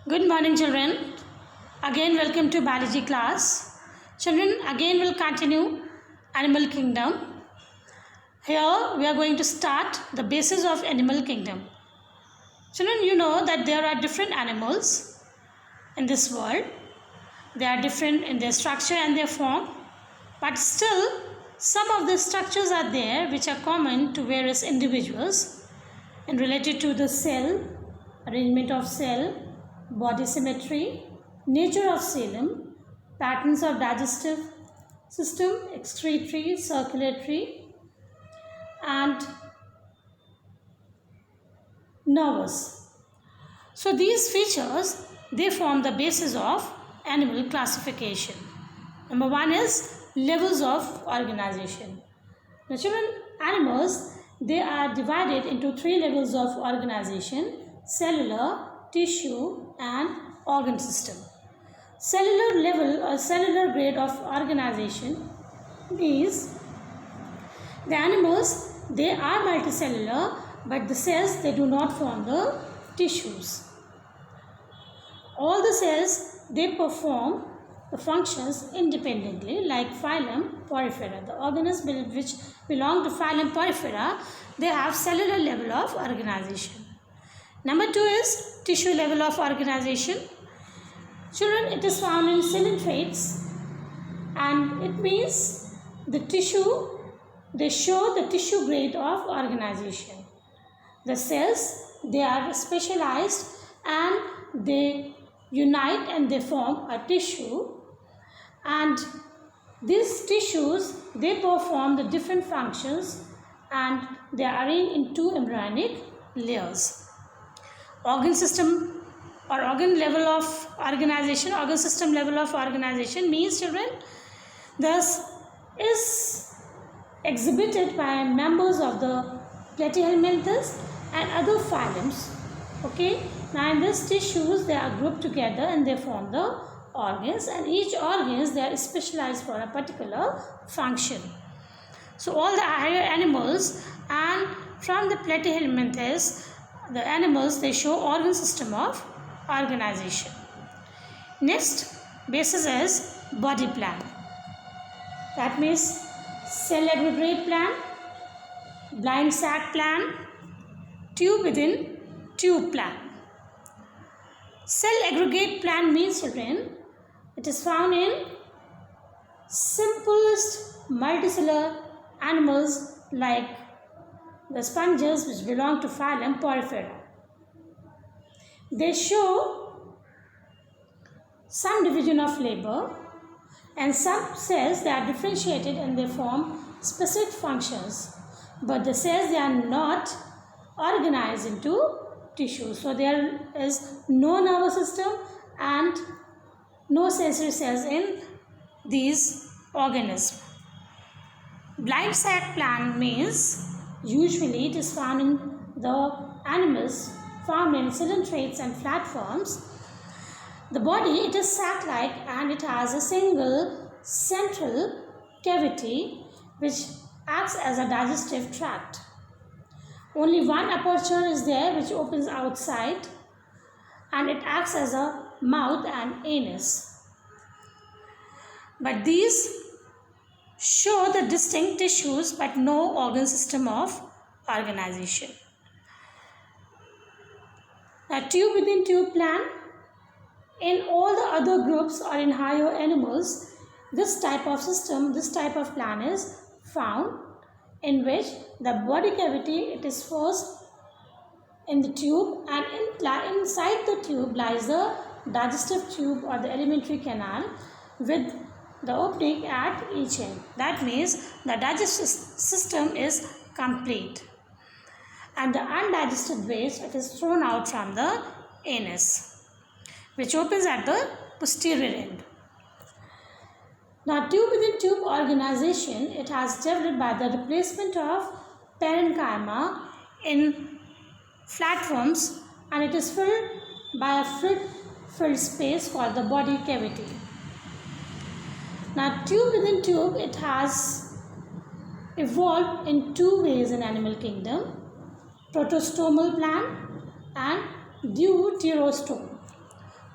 Good morning, children. Again, welcome to biology class. Children, again we'll continue Animal Kingdom. Here we are going to start the basis of Animal Kingdom. Children, you know that there are different animals in this world. They are different in their structure and their form, but still some of the structures are there which are common to various individuals and related to the cell, arrangement of cell, body symmetry, nature of xylem, patterns of digestive system, excretory, circulatory, and nervous. So these features, they form the basis of animal classification. Number one is levels of organization. Now children, animals, they are divided into three levels of organization: cellular, tissue, and organ system. Cellular level or cellular grade of organization means the animals, they are multicellular, but the cells, they do not form the tissues. All the cells, they perform the functions independently, like phylum Porifera. The organisms which belong to phylum Porifera, they have cellular level of organization. Number two is tissue level of organization. Children, it is found in coelentrates, and it means the tissue, they show the tissue grade of organization. The cells, they are specialized and they unite and they form a tissue, and these tissues, they perform the different functions and they are arranged in two embryonic layers. Organ system or organ level of organization, organ system level of organization means, children, thus is exhibited by members of the Platyhelminthes and other phylums. Okay, now in these tissues, they are grouped together and they form the organs, and each organs, they are specialized for a particular function. So all the higher animals and from the Platyhelminthes, the animals, they show organ system of organization. Next basis is body plan. That means cell aggregate plan, blind sac plan, tube within tube plan. Cell aggregate plan means, children, it is found in simplest multicellular animals like the sponges which belong to phylum Porifera. They show some division of labor, and some cells, they are differentiated and they form specific functions, but the cells, they are not organized into tissues. So there is no nervous system and no sensory cells in these organisms. Blind sac plan means usually it is found in the animals found in coelentrates and flatworms. The body, it is sac-like and it has a single central cavity which acts as a digestive tract. Only one aperture is there which opens outside, and it acts as a mouth and anus. But these show the distinct tissues but no organ system of organization. Now, tube within tube plan. In all the other groups or in higher animals, this type of system, this type of plan is found, in which the body cavity, it is first in the tube, and inside the tube lies the digestive tube or the alimentary canal with the opening at each end. That means the digestive system is complete, and the undigested waste, it is thrown out from the anus, which opens at the posterior end. Now, tube within tube organization, it has developed by the replacement of parenchyma in flatworms, and it is filled by a filled space called the body cavity. Now, tube within tube, it has evolved in two ways in animal kingdom: protostomal plan and deuterostome.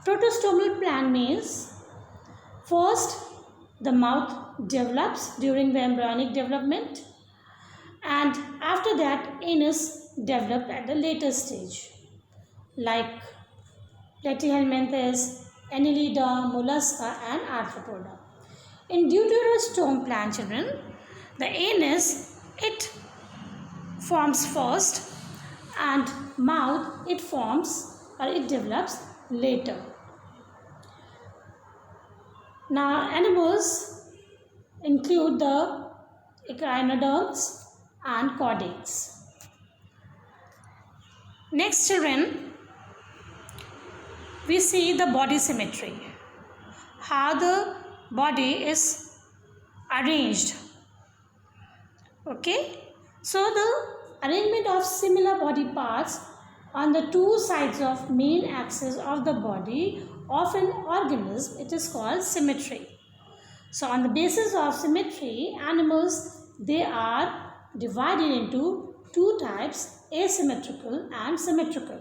Protostomal plan means first the mouth develops during the embryonic development, and after that anus developed at the later stage, like Platyhelminthes, Annelida, Mollusca and Arthropoda. In deuterostome plant, children, the anus, it forms first, and mouth, it forms or it develops later. Now, animals include the echinoderms and chordates. Next, children, we see the body symmetry, how the body is arranged. Okay, so the arrangement of similar body parts on the two sides of main axis of the body of an organism, it is called symmetry. So on the basis of symmetry, animals, they are divided into two types, asymmetrical and symmetrical.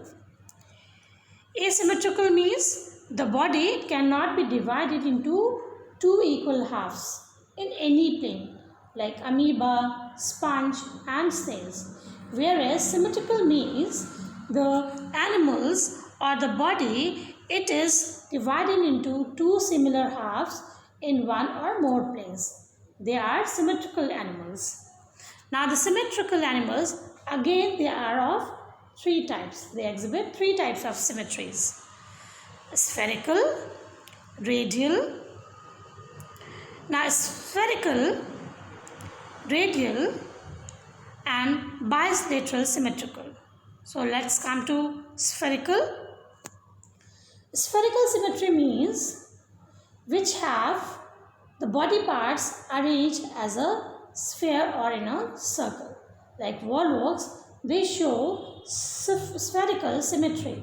Asymmetrical means the body cannot be divided into two equal halves in any plane, like amoeba, sponge and snails. Whereas symmetrical means the animals or the body, it is divided into two similar halves in one or more planes. They are symmetrical animals. Now the symmetrical animals, again they are of three types. They exhibit three types of symmetries: spherical, radial. Now spherical, radial and bilateral symmetrical. So let's come to spherical. Spherical symmetry means which have the body parts arranged as a sphere or in a circle. Like volvox, they show spherical symmetry.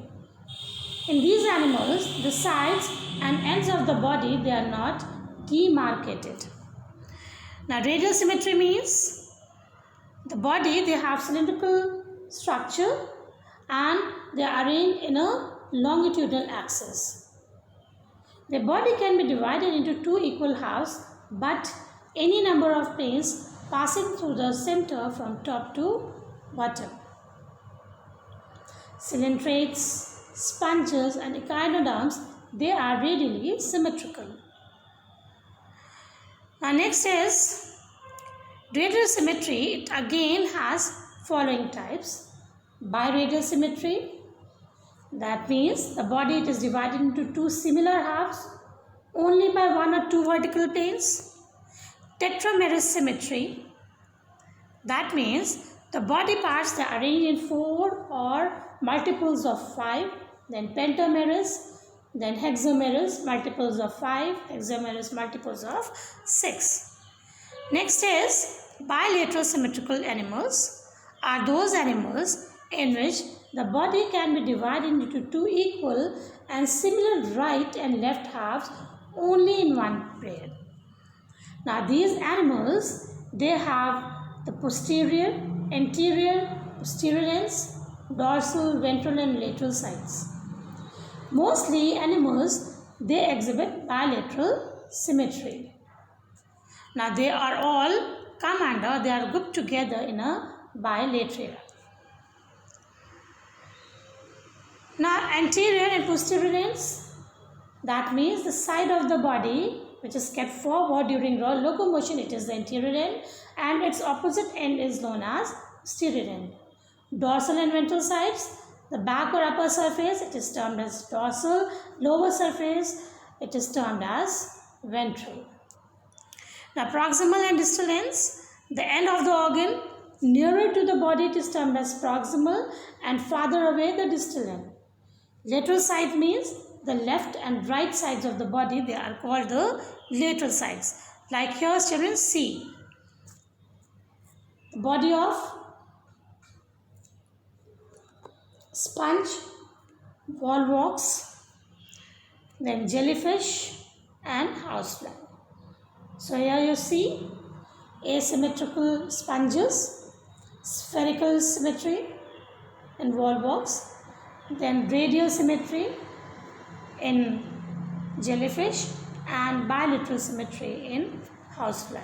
In these animals, the sides and ends of the body, they are not demarcated. Now radial symmetry means the body, they have cylindrical structure and they are arranged in a longitudinal axis. The body can be divided into two equal halves, but any number of planes passing through the center from top to bottom. Coelentrates, sponges and echinoderms, they are radially symmetrical. Now next is radial symmetry. It again has following types. Biradial symmetry, that means the body, it is divided into two similar halves only by one or two vertical planes. Tetramerous symmetry, that means the body parts, they are arranged in four or multiples of 5. Then pentamerous, then hexamerous, multiples of 5, hexamerous, multiples of 6. Next is bilateral symmetrical animals are those animals in which the body can be divided into two equal and similar right and left halves only in one pair. Now these animals, they have the posterior, anterior, posterior ends, dorsal, ventral and lateral sides. Mostly animals, they exhibit bilateral symmetry. Now they are all come under, they are grouped together in a bilateral. Now anterior and posterior ends, that means the side of the body which is kept forward during locomotion, it is the anterior end, and its opposite end is known as posterior end. Dorsal and ventral sides, the back or upper surface, it is termed as dorsal, lower surface, it is termed as ventral. Now proximal and distal ends, the end of the organ nearer to the body, it is termed as proximal, and farther away the distal end. Lateral side means the left and right sides of the body, they are called the lateral sides. Like here children, see the body of sponge, volvox, then jellyfish and housefly. So here you see asymmetrical sponges, spherical symmetry and volvox, then radial symmetry, in jellyfish and bilateral symmetry in housefly.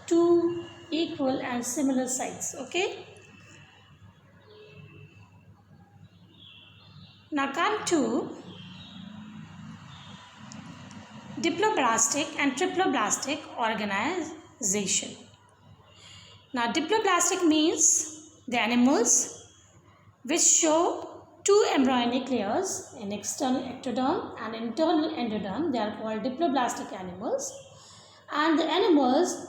Two equal and similar sides. Okay. Now come to diploblastic and triploblastic organization. Now diploblastic means the animals which show two embryonic layers in external ectoderm and internal endoderm. They are called diploblastic animals. And the animals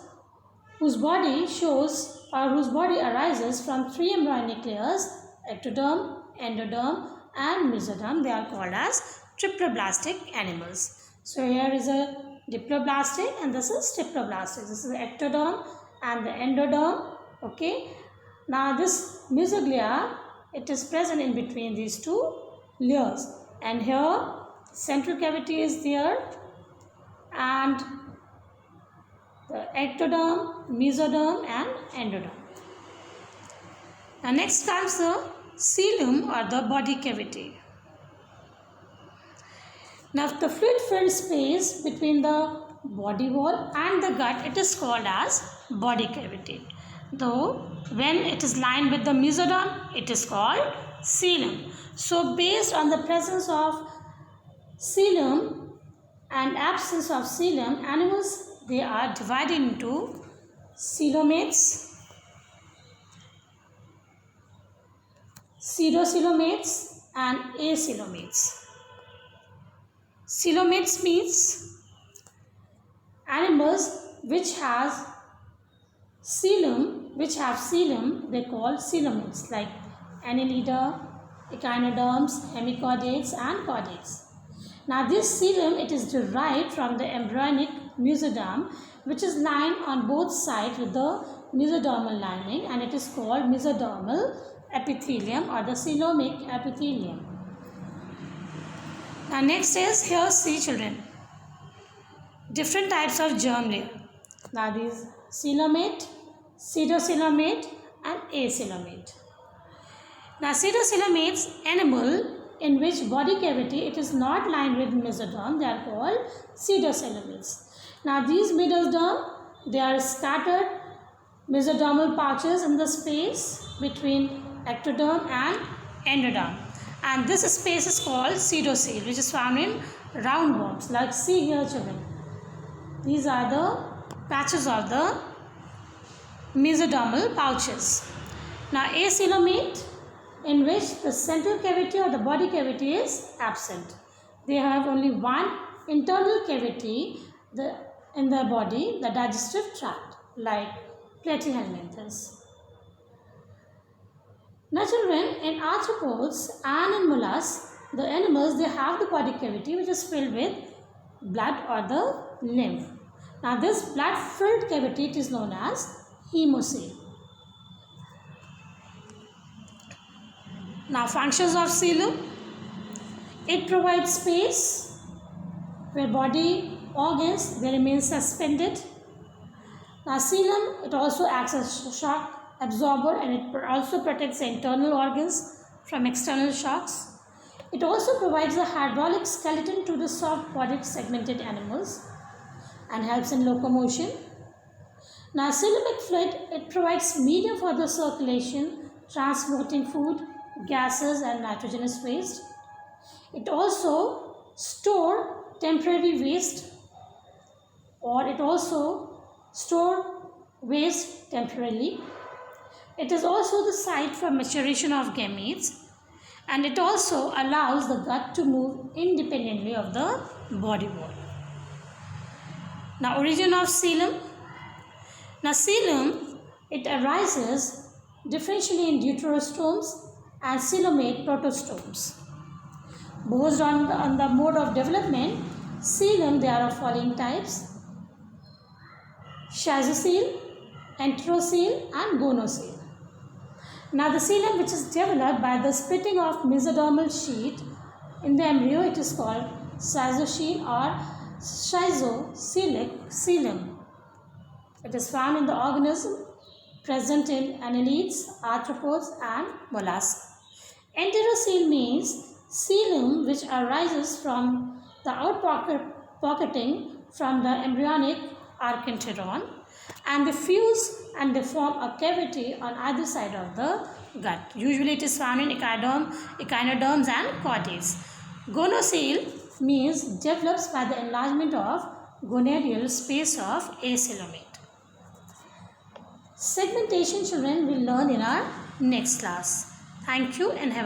whose body shows or whose body arises from three embryonic layers, ectoderm, endoderm and mesoderm, they are called as triploblastic animals. So here is a diploblastic and this is triploblastic. This is the ectoderm and the endoderm. Okay. Now this mesoglia, it is present in between these two layers, and here central cavity is there and the ectoderm, mesoderm and endoderm. Now next comes the coelom or the body cavity. Now the fluid filled space between the body wall and the gut, it is called as body cavity. Though when it is lined with the mesoderm, it is called coelom. So based on the presence of coelom and absence of coelom, animals, they are divided into coelomates, pseudocoelomates and acoelomates. Coelomates means animals which have coelom, they call coelomates, like Annelida, echinoderms, hemichordates and chordates. Now this coelom, it is derived from the embryonic mesoderm, which is lined on both sides with the mesodermal lining, and it is called mesodermal epithelium or the coelomic epithelium. Now next is, here see children, different types of germ layer. Now these coelomate, pseudocoelomate and acoelomate. Now pseudocoelomates, animal in which body cavity it is not lined with mesoderm, they are called pseudocoelomates. Now these mesoderm, they are scattered mesodermal pouches in the space between ectoderm and endoderm, and this space is called pseudocele, which is found in roundworms. Like see here children, these are the patches of the mesodermal pouches. Now acoelomate, in which the central cavity or the body cavity is absent. They have only one internal cavity in the body, the digestive tract, like Platyhelminthes. Now children, in arthropods and in mollusks, the animals, they have the body cavity which is filled with blood or the lymph. Now this blood filled cavity, it is known as hemocoel. Now functions of coelom, it provides space where body organs, they remain suspended. Now coelom, it also acts as shock absorber, and it also protects the internal organs from external shocks. It also provides a hydraulic skeleton to the soft-bodied segmented animals and helps in locomotion. Now coelomic fluid, it provides medium for the circulation, transporting food, gases and nitrogenous waste. It also stores temporary waste, or it also stores waste temporarily. It is also the site for maturation of gametes, and it also allows the gut to move independently of the body wall. Now origin of coelom. Now coelom, it arises differentially in deuterostomes and coelomate protostomes. Based on the mode of development, coelom, they are of following types: schizocele, enterocele and gonocele. Now the coelom, which is developed by the splitting of mesodermal sheet in the embryo, it is called schizocele or schizocelic coelom. It is found in the organism, present in annelids, arthropods and mollusks. Enterocele means Coelom, which arises from the outpocketing from the embryonic archenteron, and they fuse and they form a cavity on either side of the gut. Usually it is found in echinoderms and chordates. Gonocele means develops by the enlargement of gonadial space of acoelomate. Segmentation, children, will learn in our next class. Thank you and have a